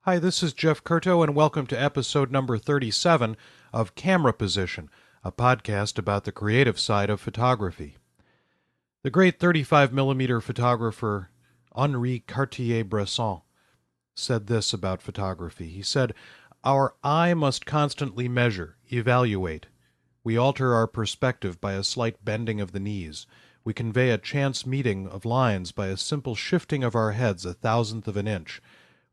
Hi, this is Jeff Curto, and welcome to episode number 37 of Camera Position, a podcast about the creative side of photography. The great 35mm photographer Henri Cartier-Bresson said this about photography. He said, "Our eye must constantly measure, evaluate. We alter our perspective by a slight bending of the knees. We convey a chance meeting of lines by a simple shifting of our heads a thousandth of an inch.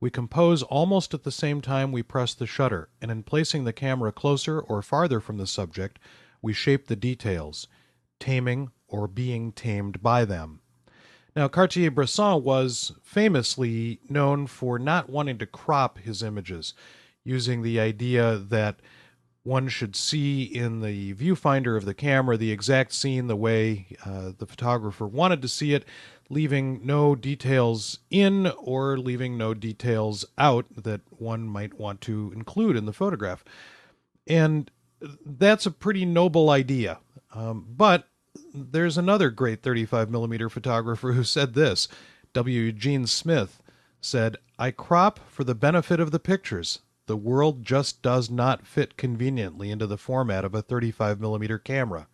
We compose almost at the same time we press the shutter, and in placing the camera closer or farther from the subject, we shape the details, taming or being tamed by them." Now, Cartier-Bresson was famously known for not wanting to crop his images, using the idea that one should see in the viewfinder of the camera the exact scene the way the photographer wanted to see it, leaving no details in or leaving no details out that one might want to include in the photograph. And that's a pretty noble idea. But there's another great 35mm photographer who said this. W. Eugene Smith said, "I crop for the benefit of the pictures. The world just does not fit conveniently into the format of a 35mm camera."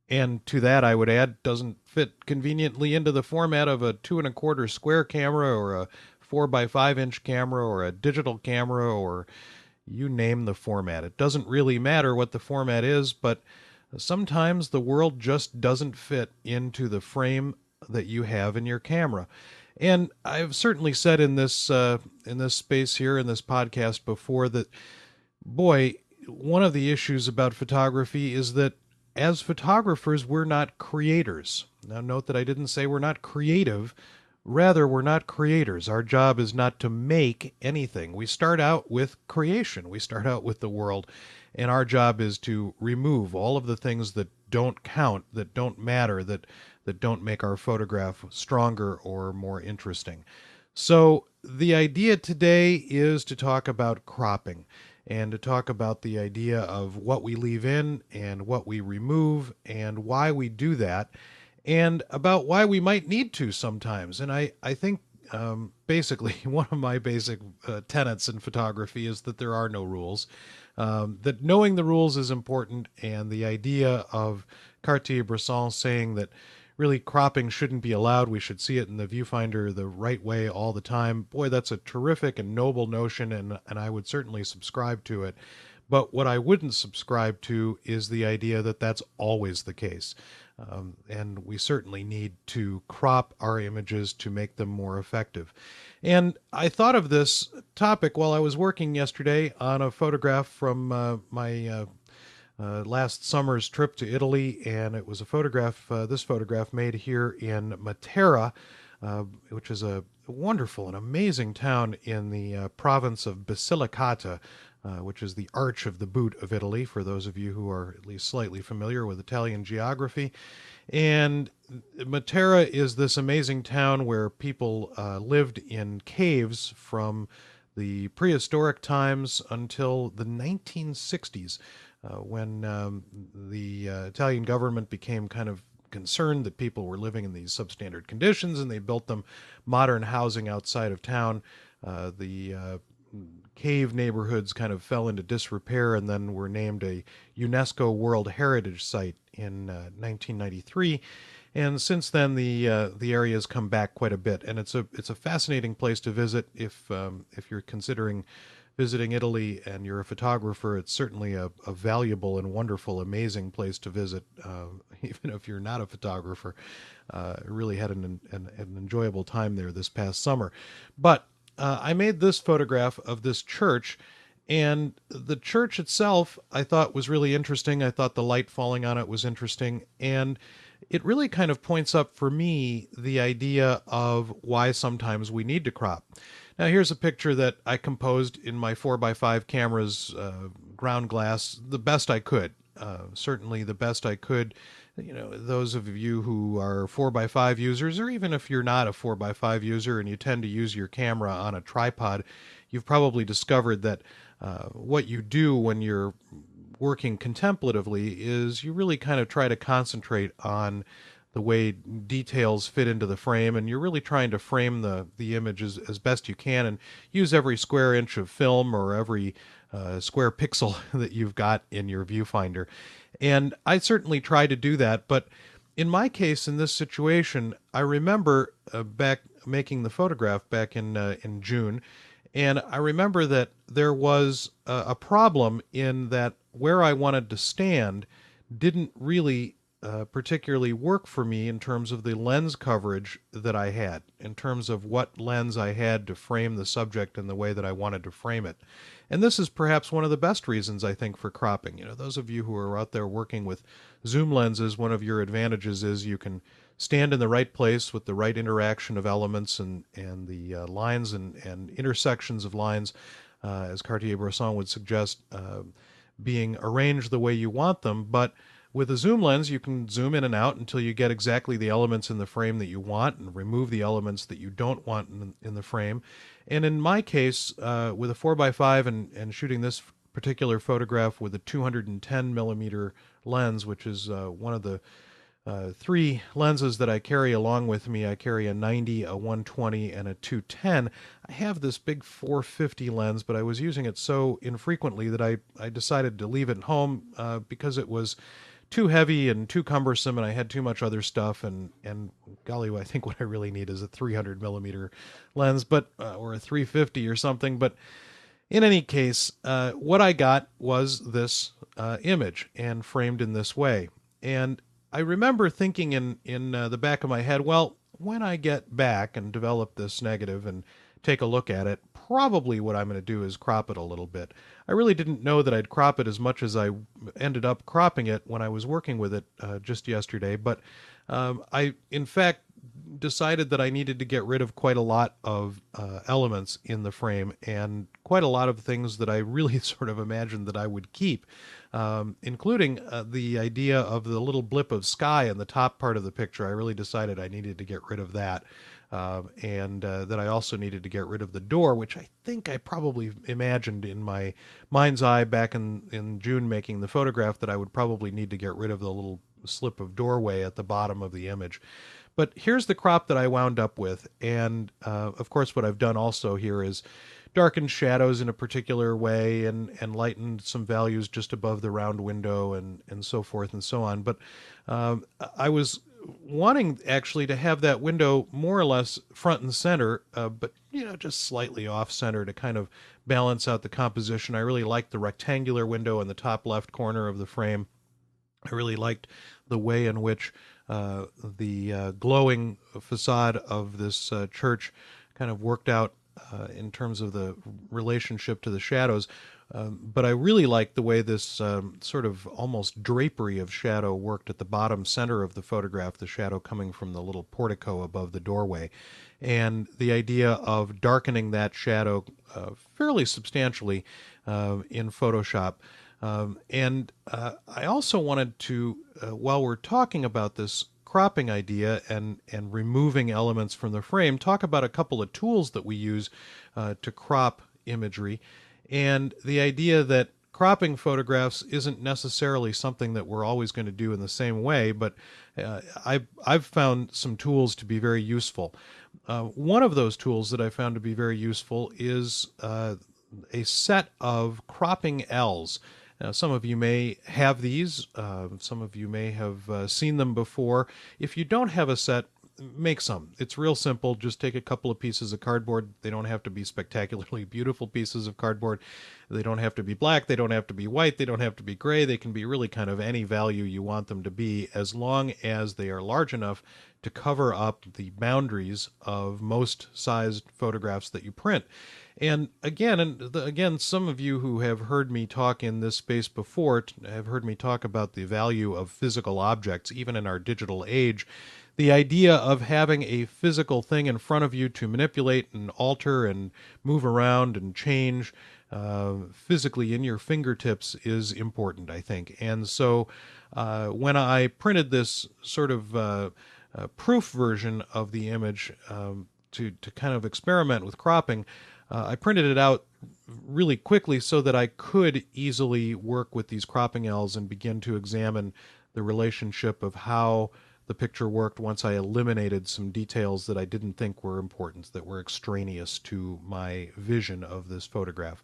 And to that I would add, doesn't fit conveniently into the format of a 2 1/4 square camera or a 4x5 inch camera or a digital camera, or you name the format. It doesn't really matter what the format is, but sometimes the world just doesn't fit into the frame that you have in your camera. And I've certainly said in this space here in this podcast before that, boy, one of the issues about photography is that as photographers, we're not creators. Now, note that I didn't say we're not creative. Rather, we're not creators. Our job is not to make anything. We start out with creation. We start out with the world. And our job is to remove all of the things that don't count, that don't matter, that don't make our photograph stronger or more interesting. So the idea today is to talk about cropping and to talk about the idea of what we leave in and what we remove and why we do that, and about why we might need to sometimes. And I think basically one of my basic tenets in photography is that there are no rules, that knowing the rules is important, and the idea of Cartier-Bresson saying that really cropping shouldn't be allowed, we should see it in the viewfinder the right way all the time. Boy, that's a terrific and noble notion, and I would certainly subscribe to it. But what I wouldn't subscribe to is the idea that that's always the case. And we certainly need to crop our images to make them more effective. And I thought of this topic while I was working yesterday on a photograph from my last summer's trip to Italy, and it was a photograph, this photograph made here in Matera, which is a wonderful and amazing town in the province of Basilicata, which is the arch of the boot of Italy, for those of you who are at least slightly familiar with Italian geography. And Matera is this amazing town where people lived in caves from the prehistoric times until the 1960s, when the Italian government became kind of concerned that people were living in these substandard conditions, and they built them modern housing outside of town. The cave neighborhoods kind of fell into disrepair and then were named a UNESCO World Heritage Site in 1993. And since then, the area has come back quite a bit, and it's a fascinating place to visit if you're considering visiting Italy and you're a photographer. It's certainly a valuable and wonderful, amazing place to visit, even if you're not a photographer. Really had an enjoyable time there this past summer. But I made this photograph of this church, and the church itself I thought was really interesting. I thought the light falling on it was interesting, and it really kind of points up for me the idea of why sometimes we need to crop. Now, here's a picture that I composed in my 4x5 camera's ground glass the best I could. Certainly the best I could. You know, those of you who are 4x5 users, or even if you're not a 4x5 user and you tend to use your camera on a tripod, you've probably discovered that what you do when you're working contemplatively is you really kind of try to concentrate on the the way details fit into the frame, and you're really trying to frame the image as best you can and use every square inch of film or every square pixel that you've got in your viewfinder. And I certainly try to do that, but in my case, in this situation, I remember back making the photograph back in June, and I remember that there was a problem in that where I wanted to stand didn't really particularly work for me in terms of the lens coverage that I had, in terms of what lens I had to frame the subject in the way that I wanted to frame it. And this is perhaps one of the best reasons, I think, for cropping. You know, those of you who are out there working with zoom lenses, one of your advantages is you can stand in the right place with the right interaction of elements and the lines and intersections of lines, as Cartier-Bresson would suggest, being arranged the way you want them. But with a zoom lens, you can zoom in and out until you get exactly the elements in the frame that you want and remove the elements that you don't want in the frame. And in my case, with a 4x5 and shooting this particular photograph with a 210 millimeter lens, which is one of the three lenses that I carry along with me. I carry a 90, a 120, and a 210. I have this big 450 lens, but I was using it so infrequently that I decided to leave it at home because it was too heavy and too cumbersome, and I had too much other stuff. And golly, I think what I really need is a 300 millimeter lens, but or a 350 or something. But in any case, what I got was this image and framed in this way. And I remember thinking in the back of my head, well, when I get back and develop this negative and take a look at it, probably what I'm going to do is crop it a little bit. I really didn't know that I'd crop it as much as I ended up cropping it when I was working with it just yesterday, but I, in fact, decided that I needed to get rid of quite a lot of elements in the frame and quite a lot of things that I really sort of imagined that I would keep, including the idea of the little blip of sky in the top part of the picture. I really decided I needed to get rid of that. And that I also needed to get rid of the door, which I think I probably imagined in my mind's eye back in June making the photograph that I would probably need to get rid of the little slip of doorway at the bottom of the image. But here's the crop that I wound up with, and of course what I've done also here is darkened shadows in a particular way and lightened some values just above the round window and so forth and so on. But I was wanting actually to have that window more or less front and center, but just slightly off center to kind of balance out the composition. I really liked the rectangular window in the top left corner of the frame. I really liked the way in which the glowing facade of this church kind of worked out in terms of the relationship to the shadows. But I really liked the way this sort of almost drapery of shadow worked at the bottom center of the photograph, the shadow coming from the little portico above the doorway. And the idea of darkening that shadow fairly substantially in Photoshop. And I also wanted to, while we're talking about this cropping idea and removing elements from the frame, talk about a couple of tools that we use to crop imagery, and the idea that cropping photographs isn't necessarily something that we're always going to do in the same way, but I've found some tools to be very useful. One of those tools that I found to be very useful is a set of cropping Ls. Now, some of you may have these, some of you may have seen them before. If you don't have a set, make some. It's real simple. Just take a couple of pieces of cardboard. They don't have to be spectacularly beautiful pieces of cardboard. They don't have to be black. They don't have to be white. They don't have to be gray. They can be really kind of any value you want them to be, as long as they are large enough to cover up the boundaries of most sized photographs that you print. And again, some of you who have heard me talk in this space before have heard me talk about the value of physical objects, even in our digital age. The idea of having a physical thing in front of you to manipulate and alter and move around and change physically in your fingertips is important, I think. And so when I printed this sort of proof version of the image to kind of experiment with cropping, I printed it out really quickly so that I could easily work with these cropping Ls and begin to examine the relationship of how the picture worked once I eliminated some details that I didn't think were important, that were extraneous to my vision of this photograph.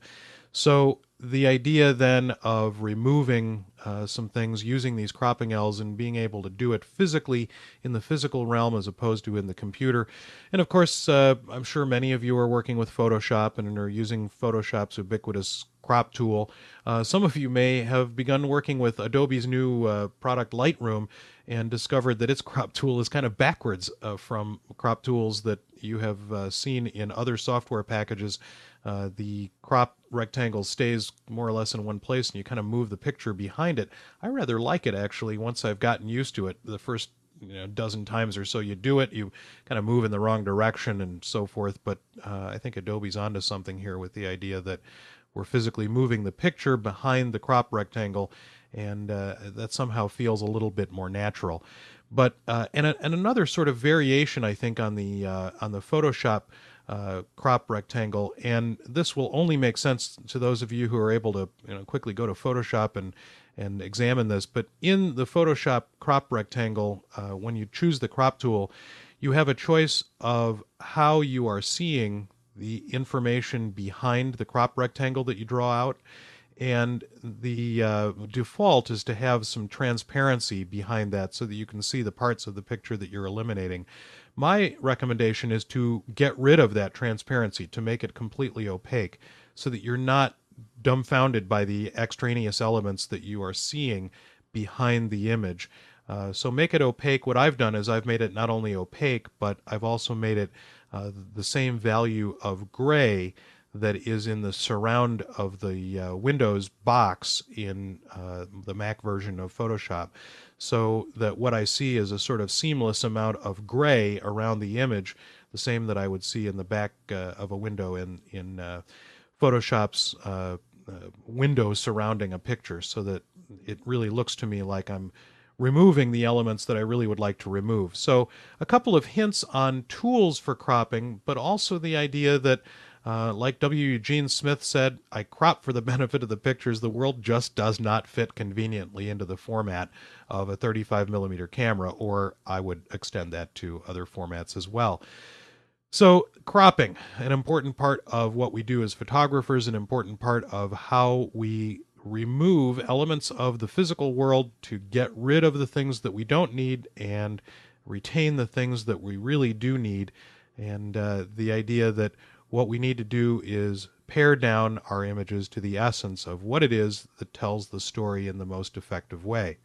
So the idea then of removing some things using these cropping Ls and being able to do it physically in the physical realm as opposed to in the computer. And of course, I'm sure many of you are working with Photoshop and are using Photoshop's ubiquitous crop tool. Some of you may have begun working with Adobe's new product Lightroom and discovered that its crop tool is kind of backwards from crop tools that you have seen in other software packages. The crop rectangle stays more or less in one place and you kind of move the picture behind it. I rather like it, actually, once I've gotten used to it. The first dozen times or so you do it, you kind of move in the wrong direction and so forth. But I think Adobe's onto something here with the idea that we're physically moving the picture behind the crop rectangle, and that somehow feels a little bit more natural. But and another sort of variation, I think, on the Photoshop crop rectangle, and this will only make sense to those of you who are able to quickly go to Photoshop and examine this. But in the Photoshop crop rectangle, when you choose the crop tool, you have a choice of how you are seeing the information behind the crop rectangle that you draw out. And the default is to have some transparency behind that so that you can see the parts of the picture that you're eliminating. My recommendation is to get rid of that transparency, to make it completely opaque so that you're not dumbfounded by the extraneous elements that you are seeing behind the image. So make it opaque. What I've done is I've made it not only opaque, but I've also made it the same value of gray that is in the surround of the Windows box in the Mac version of Photoshop, so that what I see is a sort of seamless amount of gray around the image, the same that I would see in the back of a window in Photoshop's window surrounding a picture, so that it really looks to me like I'm removing the elements that I really would like to remove. So a couple of hints on tools for cropping, but also the idea that like W. Eugene Smith said, I crop for the benefit of the pictures. The world just does not fit conveniently into the format of a 35mm camera, or I would extend that to other formats as well. So cropping, an important part of what we do as photographers, an important part of how we remove elements of the physical world to get rid of the things that we don't need and retain the things that we really do need. And the idea that what we need to do is pare down our images to the essence of what it is that tells the story in the most effective way.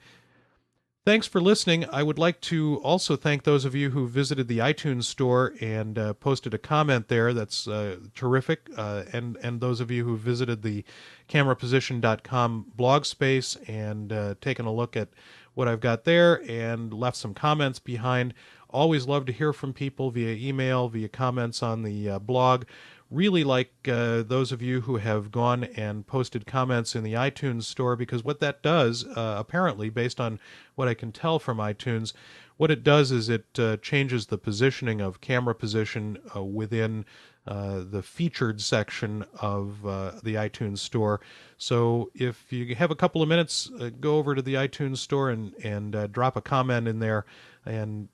Thanks for listening. I would like to also thank those of you who visited the iTunes store and posted a comment there. That's terrific. And those of you who visited the cameraposition.com blog space and taken a look at what I've got there and left some comments behind. Always love to hear from people via email, via comments on the blog. Really like those of you who have gone and posted comments in the iTunes store, because what that does, apparently, based on what I can tell from iTunes, what it does is it changes the positioning of camera position within the featured section of the iTunes store. So if you have a couple of minutes, go over to the iTunes store and drop a comment in there and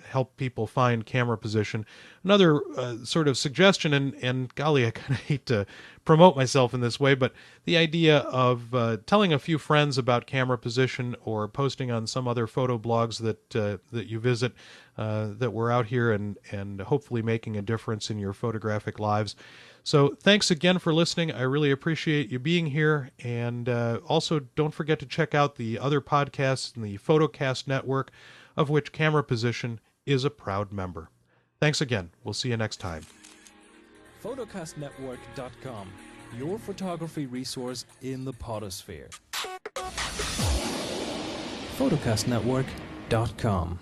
help people find camera position. Another sort of suggestion, and golly, I kind of hate to promote myself in this way, but the idea of telling a few friends about camera position or posting on some other photo blogs that you visit that we're out here and hopefully making a difference in your photographic lives. So thanks again for listening. I really appreciate you being here. And also don't forget to check out the other podcasts in the Photocast network, of which Camera Position is a proud member. Thanks again. We'll see you next time. Photocastnetwork.com, your photography resource in the podosphere. Photocastnetwork.com